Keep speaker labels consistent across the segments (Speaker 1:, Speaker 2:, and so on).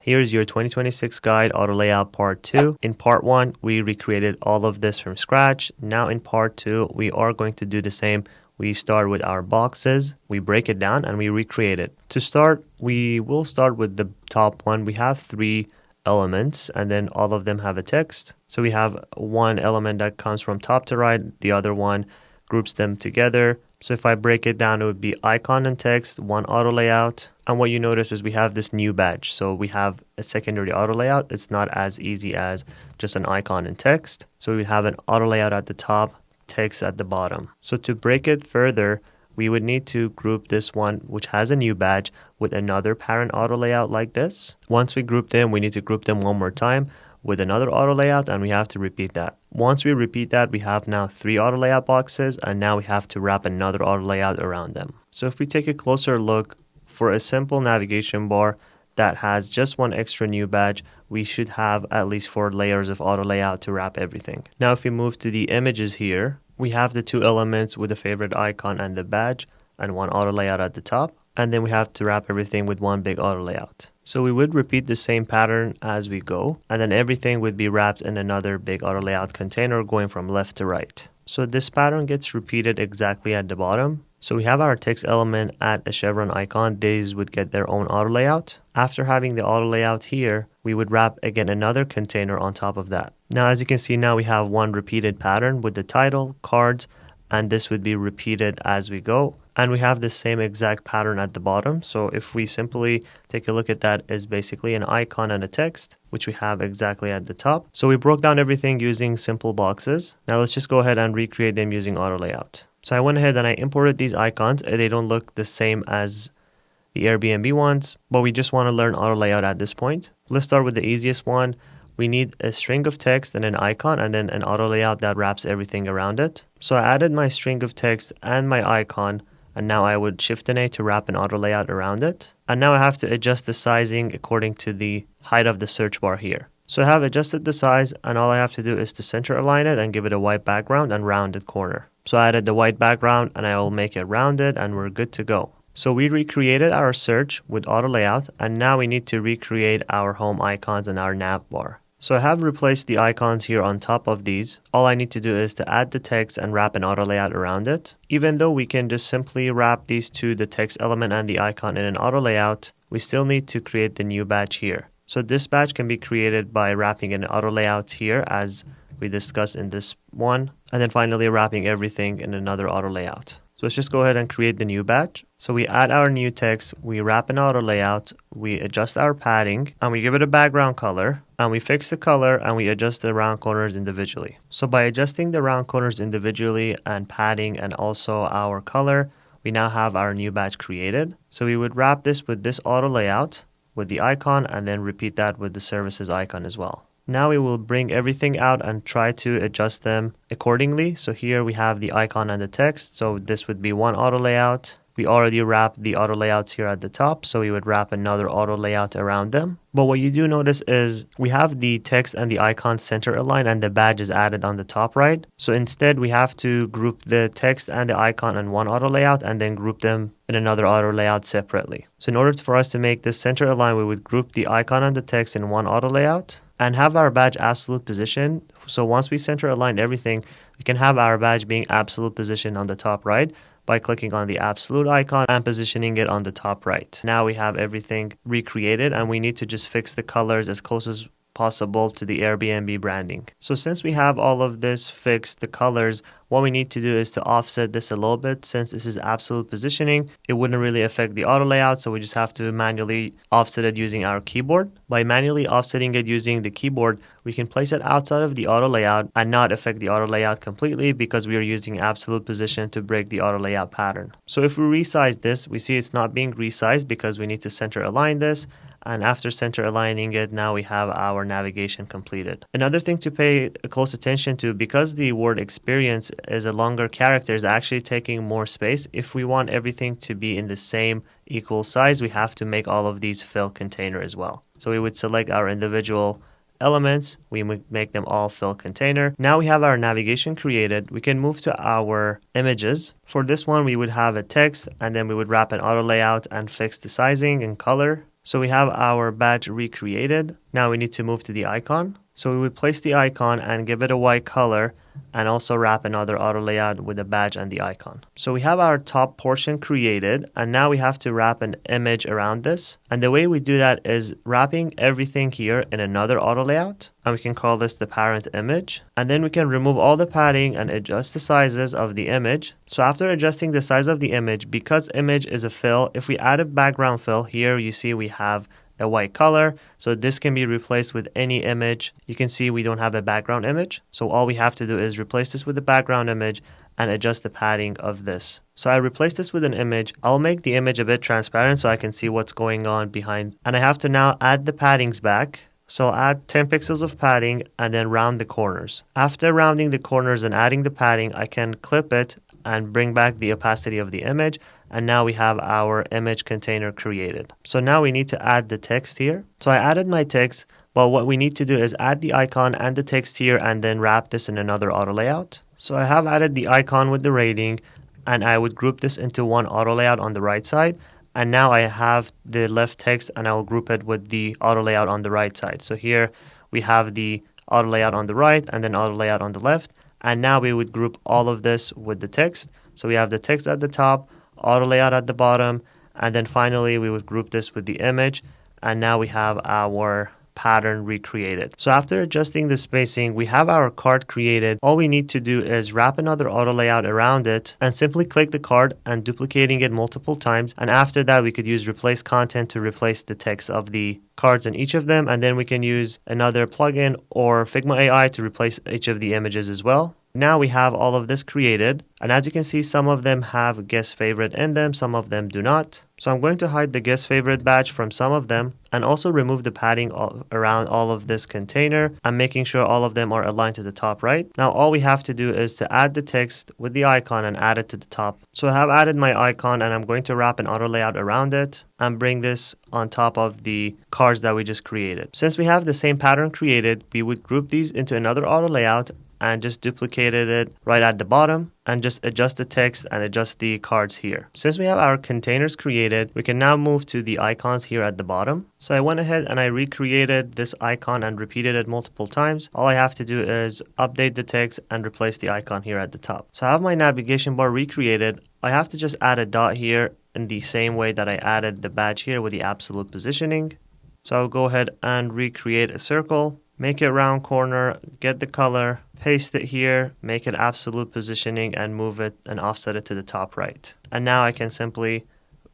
Speaker 1: Here's your 2026 guide auto layout part 2. In part 1, we recreated all of this from scratch. Now in part 2, we are going to do the same. We start with our boxes, we break it down and we recreate it. To start, we will start with the top one. We have 3 elements and then all of them have a text. So we have one element that comes from top to right, the other one groups them together. So if I break it down, it would be icon and text, one auto layout. And what you notice is we have this new badge. So we have a secondary auto layout. It's not as easy as just an icon and text. So we have an auto layout at the top, text at the bottom. So to break it further, we would need to group this one, which has a new badge, with another parent auto layout like this. Once we group them, we need to group them one more time with another auto layout, and we have to repeat that. Once we repeat that, we have now 3 auto layout boxes, and now we have to wrap another auto layout around them. So if we take a closer look, for a simple navigation bar that has just one extra new badge, we should have at least 4 layers of auto layout to wrap everything. Now if we move to the images here, we have the 2 elements with the favorite icon and the badge, and one auto layout at the top. And then we have to wrap everything with one big auto layout. So we would repeat the same pattern as we go, and then everything would be wrapped in another big auto layout container going from left to right. So this pattern gets repeated exactly at the bottom. So we have our text element at a chevron icon. These would get their own auto layout. After having the auto layout here, we would wrap again another container on top of that. Now as you can see, now we have one repeated pattern with the title, cards, and this would be repeated as we go. And we have the same exact pattern at the bottom. So if we simply take a look at that, is basically an icon and a text, which we have exactly at the top. So we broke down everything using simple boxes. Now let's just go ahead and recreate them using auto layout. So I went ahead and I imported these icons. They don't look the same as the Airbnb ones, but we just want to learn auto layout at this point. Let's start with the easiest one. We need a string of text and an icon and then an auto layout that wraps everything around it. So I added my string of text and my icon, and now I would shift an A to wrap an auto layout around it. And now I have to adjust the sizing according to the height of the search bar here. So I have adjusted the size, and all I have to do is to center align it and give it a white background and rounded corner. So I added the white background and I will make it rounded and we're good to go. So we recreated our search with auto layout, and now we need to recreate our home icons and our nav bar. So I have replaced the icons here on top of these. All I need to do is to add the text and wrap an auto layout around it. Even though we can just simply wrap these two, the text element and the icon, in an auto layout, we still need to create the new badge here. So this badge can be created by wrapping an auto layout here as we discussed in this one, and then finally wrapping everything in another auto layout. So let's just go ahead and create the new badge. So we add our new text, we wrap an auto layout, we adjust our padding, and we give it a background color, and we fix the color, and we adjust the round corners individually. So by adjusting the round corners individually and padding and also our color, we now have our new badge created. So we would wrap this with this auto layout with the icon and then repeat that with the services icon as well. Now we will bring everything out and try to adjust them accordingly. So here we have the icon and the text. So this would be one auto layout. We already wrapped the auto layouts here at the top, so we would wrap another auto layout around them. But what you do notice is we have the text and the icon center aligned and the badge is added on the top right. So instead we have to group the text and the icon in one auto layout and then group them in another auto layout separately. So in order for us to make this center aligned, we would group the icon and the text in one auto layout and have our badge absolute position. So once we center align everything, we can have our badge being absolute position on the top right by clicking on the absolute icon and positioning it on the top right. Now we have everything recreated, and we need to just fix the colors as close as possible to the Airbnb branding. So since we have all of this fixed, the colors, what we need to do is to offset this a little bit. Since this is absolute positioning, it wouldn't really affect the auto layout, so we just have to manually offset it using our keyboard. By manually offsetting it using the keyboard, we can place it outside of the auto layout and not affect the auto layout completely because we are using absolute position to break the auto layout pattern. So if we resize this, we see it's not being resized because we need to center align this. And after center aligning it, now we have our navigation completed. Another thing to pay close attention to, because the word experience is a longer character, is actually taking more space. If we want everything to be in the same equal size, we have to make all of these fill container as well. So we would select our individual elements, we make them all fill container. Now we have our navigation created. We can move to our images. For this one, we would have a text, and then we would wrap an auto layout and fix the sizing and color. So we have our badge recreated. Now we need to move to the icon. So we would place the icon and give it a white color and also wrap another auto layout with the badge and the icon. So we have our top portion created, and now we have to wrap an image around this. And the way we do that is wrapping everything here in another auto layout, and we can call this the parent image. And then we can remove all the padding and adjust the sizes of the image. So after adjusting the size of the image, because image is a fill, if we add a background fill here, you see we have a white color, so this can be replaced with any image. You can see we don't have a background image, so all we have to do is replace this with the background image and adjust the padding of this. So I replaced this with an image. I'll make the image a bit transparent so I can see what's going on behind, and I have to now add the paddings back. So I'll add 10 pixels of padding and then round the corners. After rounding the corners and adding the padding, I can clip it and bring back the opacity of the image, and now we have our image container created. So now we need to add the text here. So I added my text, but what we need to do is add the icon and the text here and then wrap this in another auto layout. So I have added the icon with the rating, and I would group this into one auto layout on the right side. And now I have the left text and I'll group it with the auto layout on the right side. So here we have the auto layout on the right and then auto layout on the left. And now we would group all of this with the text. So we have the text at the top, auto layout at the bottom, and then finally we would group this with the image. And now we have our pattern recreated. So after adjusting the spacing, we have our card created. All we need to do is wrap another auto layout around it and simply click the card and duplicating it multiple times. And after that, we could use replace content to replace the text of the cards in each of them. And then we can use another plugin or Figma AI to replace each of the images as well. Now we have all of this created, and as you can see, some of them have guest favorite in them, some of them do not. So I'm going to hide the guest favorite badge from some of them and also remove the padding around all of this container. I'm making sure all of them are aligned to the top right. Now all we have to do is to add the text with the icon and add it to the top. So I have added my icon and I'm going to wrap an auto layout around it and bring this on top of the cards that we just created. Since we have the same pattern created, we would group these into another auto layout and just duplicated it right at the bottom and just adjust the text and adjust the cards here. Since we have our containers created, we can now move to the icons here at the bottom. So I went ahead and I recreated this icon and repeated it multiple times. All I have to do is update the text and replace the icon here at the top. So I have my navigation bar recreated. I have to just add a dot here in the same way that I added the badge here with the absolute positioning. So I'll go ahead and recreate a circle, make it round corner, get the color, paste it here, make it absolute positioning, and move it and offset it to the top right. And now I can simply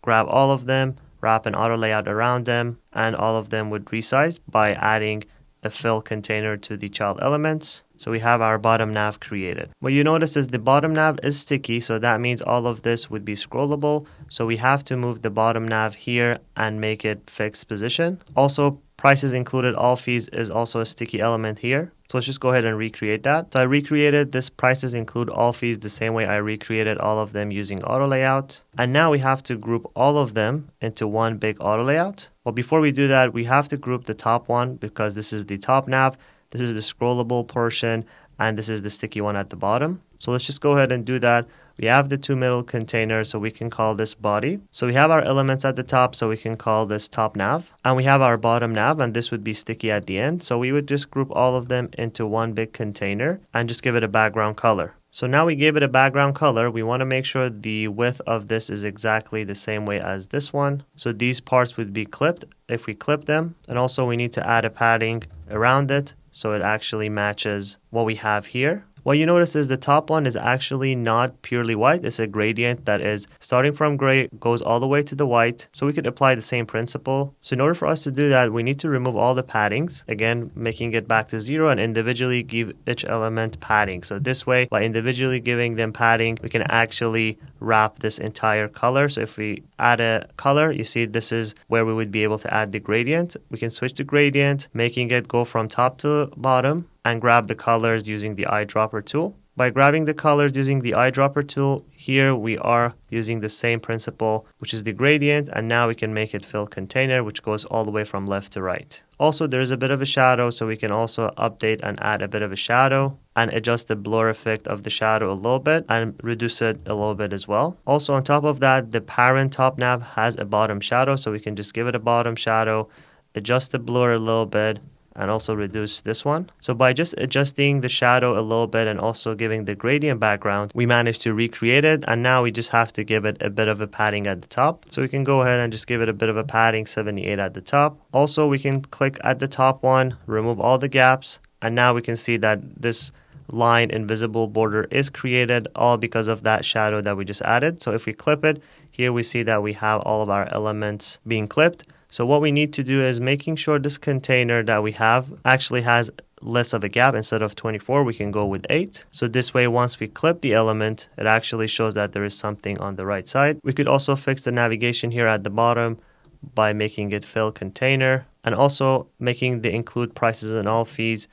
Speaker 1: grab all of them, wrap an auto layout around them, and all of them would resize by adding a fill container to the child elements. So we have our bottom nav created. What you notice is the bottom nav is sticky, so that means all of this would be scrollable. So we have to move the bottom nav here and make it fixed position. Also, prices included all fees is also a sticky element here. So let's just go ahead and recreate that. So I recreated this prices include all fees the same way I recreated all of them using auto layout. And now we have to group all of them into one big auto layout. Well, before we do that, we have to group the top one because this is the top nav, this is the scrollable portion, and this is the sticky one at the bottom. So let's just go ahead and do that. We have the two middle containers, so we can call this body. So we have our elements at the top, so we can call this top nav. And we have our bottom nav, and this would be sticky at the end. So we would just group all of them into one big container and just give it a background color. So now we gave it a background color. We want to make sure the width of this is exactly the same way as this one. So these parts would be clipped if we clip them. And also we need to add a padding around it so it actually matches what we have here. What you notice is the top one is actually not purely white. It's a gradient that is starting from gray, goes all the way to the white. So we could apply the same principle. So in order for us to do that, we need to remove all the paddings. Again, making it back to 0 and individually give each element padding. So this way, by individually giving them padding, we can actually wrap this entire color. So if we add a color, you see this is where we would be able to add the gradient. We can switch the gradient, making it go from top to bottom, and grab the colors using the eyedropper tool. By grabbing the colors using the eyedropper tool, here we are using the same principle, which is the gradient, and now we can make it fill container, which goes all the way from left to right. Also, there's a bit of a shadow, so we can also update and add a bit of a shadow. and adjust the blur effect of the shadow a little bit and reduce it a little bit as well. Also on top of that, the parent top nav has a bottom shadow, so we can just give it a bottom shadow, adjust the blur a little bit, and also reduce this one. So by just adjusting the shadow a little bit and also giving the gradient background, we managed to recreate it, and now we just have to give it a bit of a padding at the top. So we can go ahead and just give it a bit of a padding, 78 at the top. Also, we can click at the top one, remove all the gaps, and now we can see that this line invisible border is created, all because of that shadow that we just added. So if we clip it, here we see that we have all of our elements being clipped. So what we need to do is making sure this container that we have actually has less of a gap. Instead of 24, we can go with 8. So this way, once we clip the element, it actually shows that there is something on the right side. We could also fix the navigation here at the bottom by making it fill container, and also making the include prices and all fees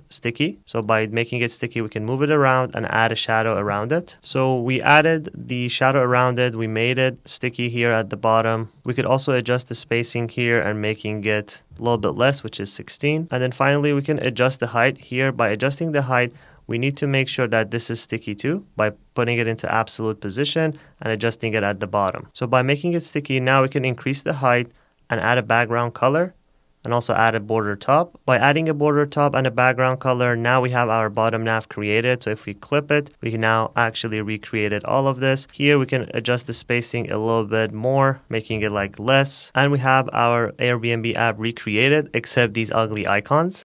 Speaker 1: sticky. So by making it sticky, we can move it around and add a shadow around it. So we added the shadow around it. We made it sticky here at the bottom. We could also adjust the spacing here and making it a little bit less, which is 16. And then finally, we can adjust the height here. By adjusting the height, we need to make sure that this is sticky too by putting it into absolute position and adjusting it at the bottom. So by making it sticky, now we can increase the height and add a background color, and also add a border top. By adding a border top and a background color, now we have our bottom nav created. So if we clip it, we can now actually recreate it, all of this. Here we can adjust the spacing a little bit more, making it like less. And we have our Airbnb app recreated, except these ugly icons.